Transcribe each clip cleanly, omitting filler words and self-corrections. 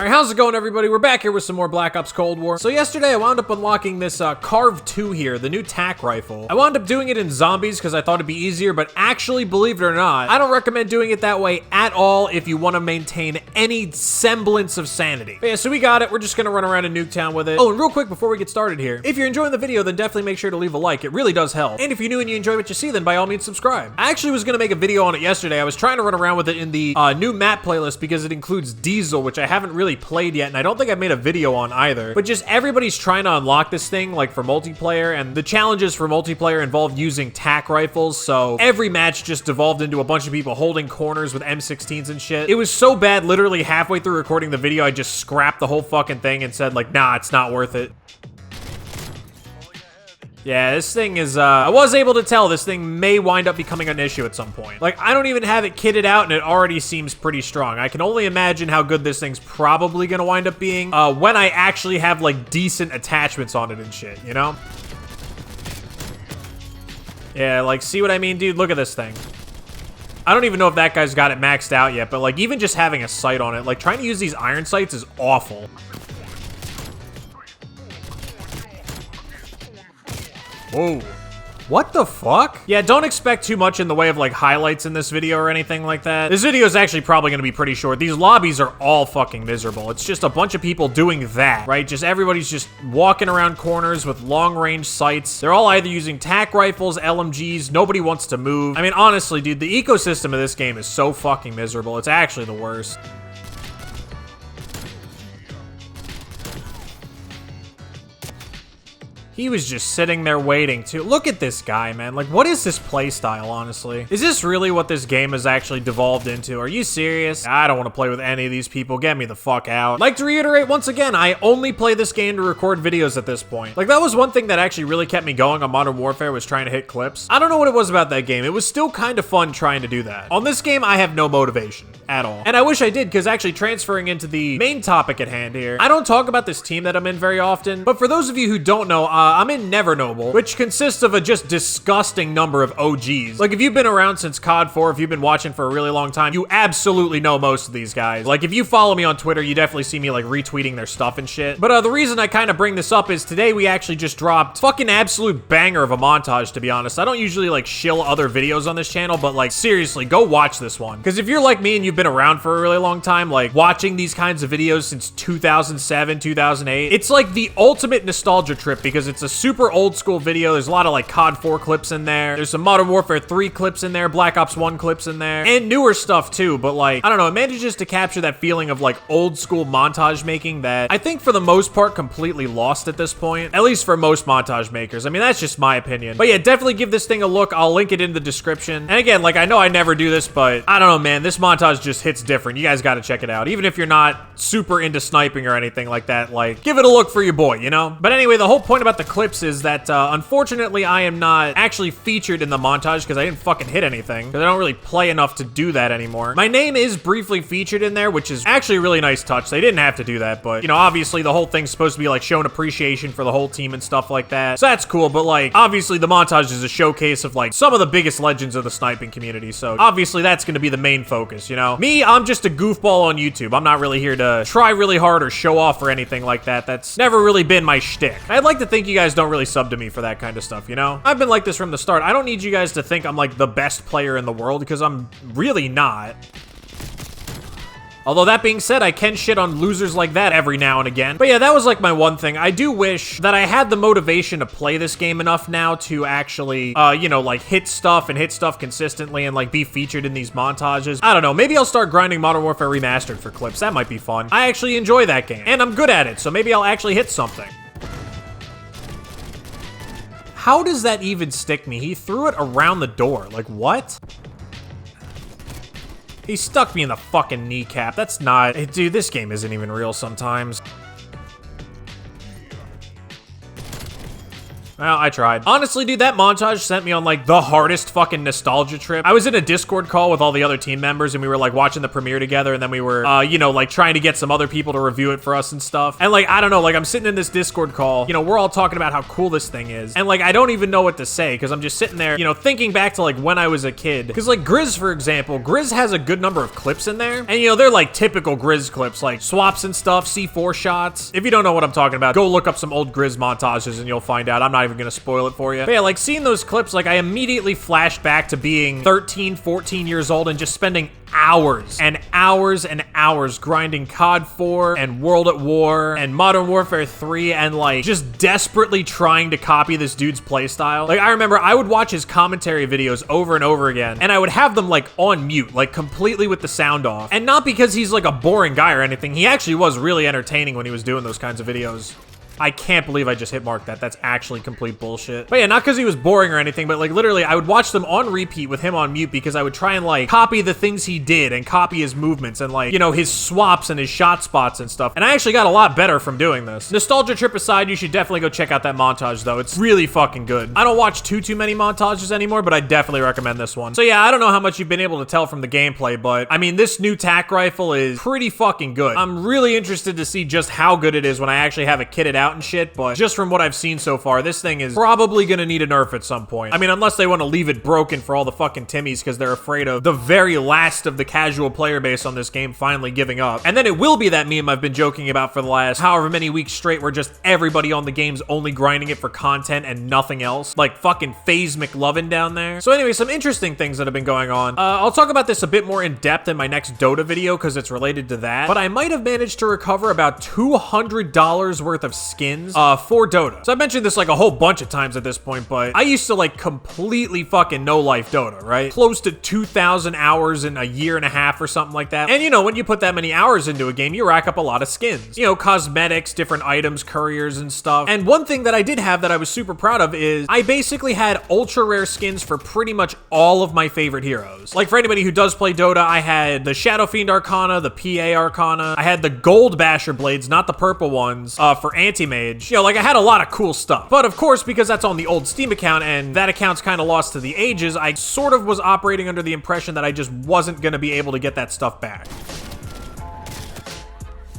All right, how's it going, everybody? We're back here with some more Black Ops Cold War. So yesterday I wound up unlocking this Carve 2 here, the new TAC rifle. I wound up doing it in zombies because I thought it'd be easier, but actually, believe it or not, I don't recommend doing it that way at all if you want to maintain any semblance of sanity. But yeah, so we got it. We're just gonna run around in Nuketown with it. Oh, and real quick before we get started here, if you're enjoying the video, then definitely make sure to leave a like. It really does help. And if you're new and you enjoy what you see, then by all means subscribe. I actually was gonna make a video on it yesterday. I was trying to run around with it in the new map playlist because it includes Diesel, which I haven't really played yet, and I don't think I've made a video on either. But just everybody's trying to unlock this thing, like for multiplayer, and the challenges for multiplayer involved using TAC rifles, so every match just devolved into a bunch of people holding corners with M16s and shit. It was so bad, literally halfway through recording the video, I just scrapped the whole fucking thing and said, like, nah, it's not worth it. Yeah, this thing is, I was able to tell this thing may wind up becoming an issue at some point. Like, I don't even have it kitted out and it already seems pretty strong. I can only imagine how good this thing's probably gonna wind up being when I actually have, like, decent attachments on it and shit, you know? Yeah, like, see what I mean, dude? Look at this thing. I don't even know if that guy's got it maxed out yet, but, like, even just having a sight on it, like, trying to use these iron sights is awful. Whoa. What the fuck? Yeah, don't expect too much in the way of, like, highlights in this video or anything like that. This video is actually probably gonna be pretty short. These lobbies are all fucking miserable. It's just a bunch of people doing that, right? Just everybody's just walking around corners with long-range sights. They're all either using TAC rifles, LMGs. Nobody wants to move. I mean, honestly, dude, the ecosystem of this game is so fucking miserable. It's actually the worst. He was just sitting there waiting to look at this guy, man. Like, what is this playstyle, honestly? Is this really what this game has actually devolved into? Are you serious? I don't want to play with any of these people. Get me the fuck out. I'd like to reiterate once again, I only play this game to record videos at this point. Like, that was one thing that actually really kept me going on Modern Warfare, was trying to hit clips. I don't know what it was about that game. It was still kind of fun trying to do that. On this game, I have no motivation at all. And I wish I did, because actually transferring into the main topic at hand here, I don't talk about this team that I'm in very often, but for those of you who don't know, I'm in Never Noble, which consists of a just disgusting number of OGs. Like, if you've been around since COD 4, if you've been watching for a really long time, you absolutely know most of these guys. Like, if you follow me on Twitter, you definitely see me, like, retweeting their stuff and shit. But the reason I kind of bring this up is today we actually just dropped fucking absolute banger of a montage, to be honest. I don't usually, like, shill other videos on this channel, but, like, seriously, go watch this one. Because if you're like me and you've been around for a really long time, like, watching these kinds of videos since 2007, 2008, it's like the ultimate nostalgia trip because it's a super old school video. There's a lot of, like, COD 4 clips in there. There's some Modern Warfare 3 clips in there, Black Ops 1 clips in there, and newer stuff too. But, like, I don't know, it manages to capture that feeling of, like, old school montage making that I think for the most part completely lost at this point, at least for most montage makers. I mean, that's just my opinion. But yeah, definitely give this thing a look. I'll link it in the description. And again, like, I know I never do this, but I don't know, man, this montage just hits different. You guys got to check it out. Even if you're not super into sniping or anything like that, like, give it a look for your boy, you know? But anyway, the whole point about the clips is that unfortunately I am not actually featured in the montage because I didn't fucking hit anything, because I don't really play enough to do that anymore. My name is briefly featured in there, which is actually a really nice touch. They didn't have to do that, but, you know, obviously the whole thing's supposed to be, like, showing appreciation for the whole team and stuff like that, so that's cool. But, like, obviously the montage is a showcase of, like, some of the biggest legends of the sniping community, so obviously that's gonna be the main focus, you know? Me, I'm just a goofball on YouTube. I'm not really here to try really hard or show off or anything like that. That's never really been my shtick. I'd like to think you guys don't really sub to me for that kind of stuff, you know? I've been like this from the start. I don't need you guys to think I'm, like, the best player in the world, because I'm really not. Although, that being said, I can shit on losers like that every now and again. But yeah, that was, like, my one thing. I do wish that I had the motivation to play this game enough now to actually, you know, like, hit stuff consistently and, like, be featured in these montages. I don't know. Maybe I'll start grinding Modern Warfare Remastered for clips. That might be fun. I actually enjoy that game, and I'm good at it, so maybe I'll actually hit something. How does that even stick me? He threw it around the door. Like, what? He stuck me in the fucking kneecap. That's not... Dude, this game isn't even real sometimes. Well, I tried. Honestly, dude, that montage sent me on like the hardest fucking nostalgia trip. I was in a Discord call with all the other team members and we were like watching the premiere together, and then we were, you know, like trying to get some other people to review it for us and stuff. And like, I don't know, like I'm sitting in this Discord call, you know, we're all talking about how cool this thing is. And like, I don't even know what to say because I'm just sitting there, you know, thinking back to like when I was a kid. Because like Grizz, for example, Grizz has a good number of clips in there. And you know, they're like typical Grizz clips, like swaps and stuff, C4 shots. If you don't know what I'm talking about, go look up some old Grizz montages and you'll find out. I'm not even gonna spoil it for you. But yeah, like seeing those clips, like I immediately flashed back to being 13, 14 years old and just spending hours and hours and hours grinding COD 4 and World at War and Modern Warfare 3 and like just desperately trying to copy this dude's playstyle. Like I remember I would watch his commentary videos over and over again and I would have them like on mute, like completely with the sound off. And not because he's like a boring guy or anything. He actually was really entertaining when he was doing those kinds of videos. I can't believe I just hit mark that. That's actually complete bullshit. But yeah, not because he was boring or anything, but like literally I would watch them on repeat with him on mute because I would try and like copy the things he did and copy his movements and like, you know, his swaps and his shot spots and stuff. And I actually got a lot better from doing this. Nostalgia trip aside, you should definitely go check out that montage though. It's really fucking good. I don't watch too many montages anymore, but I definitely recommend this one. So yeah, I don't know how much you've been able to tell from the gameplay, but I mean, this new TAC rifle is pretty fucking good. I'm really interested to see just how good it is when I actually have it kitted out and shit, but just from what I've seen so far, this thing is probably gonna need a nerf at some point. I mean, unless they want to leave it broken for all the fucking Timmies because they're afraid of the very last of the casual player base on this game finally giving up. And then it will be that meme I've been joking about for the last however many weeks straight where just everybody on the game's only grinding it for content and nothing else. Like fucking FaZe McLovin down there. So anyway, some interesting things that have been going on. I'll talk about this a bit more in depth in my next Dota video because it's related to that. But I might have managed to recover about $200 worth of skins for Dota. So I mentioned this like a whole bunch of times at this point, but I used to like completely fucking no-life Dota, right? Close to 2,000 hours in a year and a half or something like that. And you know, when you put that many hours into a game, you rack up a lot of skins. You know, cosmetics, different items, couriers and stuff. And one thing that I did have that I was super proud of is I basically had ultra rare skins for pretty much all of my favorite heroes. Like for anybody who does play Dota, I had the Shadow Fiend Arcana, the PA Arcana. I had the gold Basher Blades, not the purple ones, for Anti-Mage. You know, like I had a lot of cool stuff. But of course, because that's on the old Steam account and that account's kind of lost to the ages, I sort of was operating under the impression that I just wasn't going to be able to get that stuff back.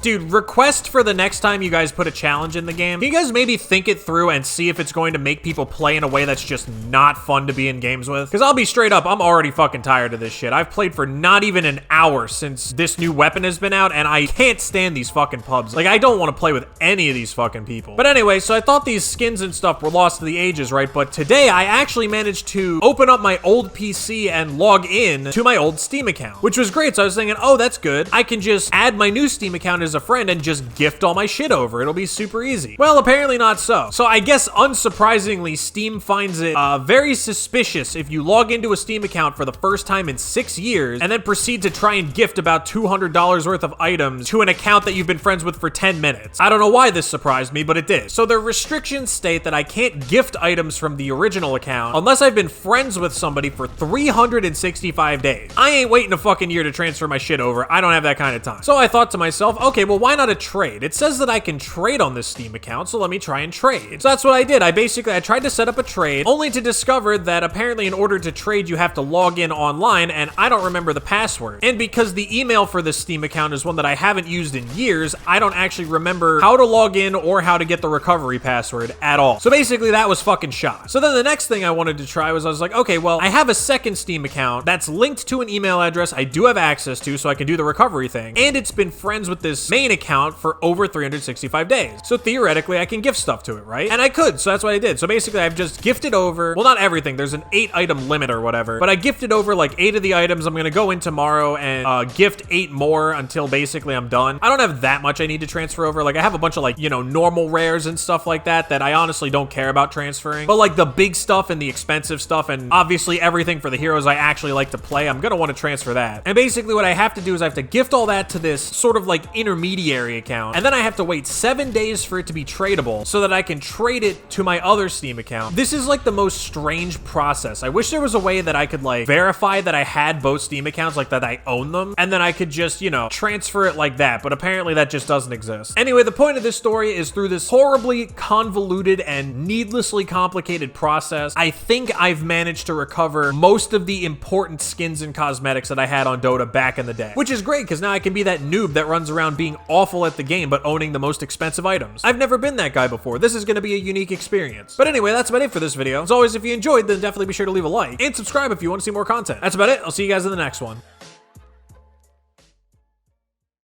Dude, request for the next time you guys put a challenge in the game. Can you guys maybe think it through and see if it's going to make people play in a way that's just not fun to be in games with? Because I'll be straight up, I'm already fucking tired of this shit. I've played for not even an hour since this new weapon has been out, and I can't stand these fucking pubs. Like, I don't want to play with any of these fucking people. But anyway, so I thought these skins and stuff were lost to the ages, right? But today, I actually managed to open up my old PC and log in to my old Steam account, which was great. So I was thinking, oh, that's good. I can just add my new Steam account as a friend and just gift all my shit over. It'll be super easy. Well, apparently not so. So I guess unsurprisingly, Steam finds it very suspicious if you log into a Steam account for the first time in 6 years and then proceed to try and gift about $200 worth of items to an account that you've been friends with for 10 minutes. I don't know why this surprised me, but it did. So the restrictions state that I can't gift items from the original account unless I've been friends with somebody for 365 days. I ain't waiting a fucking year to transfer my shit over. I don't have that kind of time. So I thought to myself, okay, well, why not a trade? It says that I can trade on this Steam account, so let me try and trade. So that's what I did. I tried to set up a trade, only to discover that apparently in order to trade, you have to log in online, and I don't remember the password. And because the email for this Steam account is one that I haven't used in years, I don't actually remember how to log in or how to get the recovery password at all. So basically, that was fucking shot. So then the next thing I wanted to try was I was like, okay, well, I have a second Steam account that's linked to an email address I do have access to, so I can do the recovery thing, and it's been friends with this main account for over 365 days. So theoretically, I can gift stuff to it, right? And I could, so that's what I did. So basically, I've just gifted over, well, not everything. There's an 8 item limit or whatever, but I gifted over like 8 of the items. I'm gonna go in tomorrow and gift 8 more until basically I'm done. I don't have that much I need to transfer over. Like I have a bunch of like, you know, normal rares and stuff like that I honestly don't care about transferring. But like the big stuff and the expensive stuff and obviously everything for the heroes I actually like to play, I'm gonna want to transfer that. And basically what I have to do is I have to gift all that to this sort of like intermediate intermediary account, and then I have to wait 7 days for it to be tradable so that I can trade it to my other Steam account. This is like the most strange process. I wish there was a way that I could like verify that I had both Steam accounts, like that I own them, and then I could just, you know, transfer it like that, but apparently that just doesn't exist. Anyway, the point of this story is through this horribly convoluted and needlessly complicated process, I think I've managed to recover most of the important skins and cosmetics that I had on Dota back in the day, which is great because now I can be that noob that runs around being awful at the game but owning the most expensive items. I've never been that guy before. This is going to be a unique experience. But anyway, that's about it for this video. As always, if you enjoyed, then definitely be sure to leave a like and subscribe if you want to see more content. That's about it. I'll see you guys in the next one.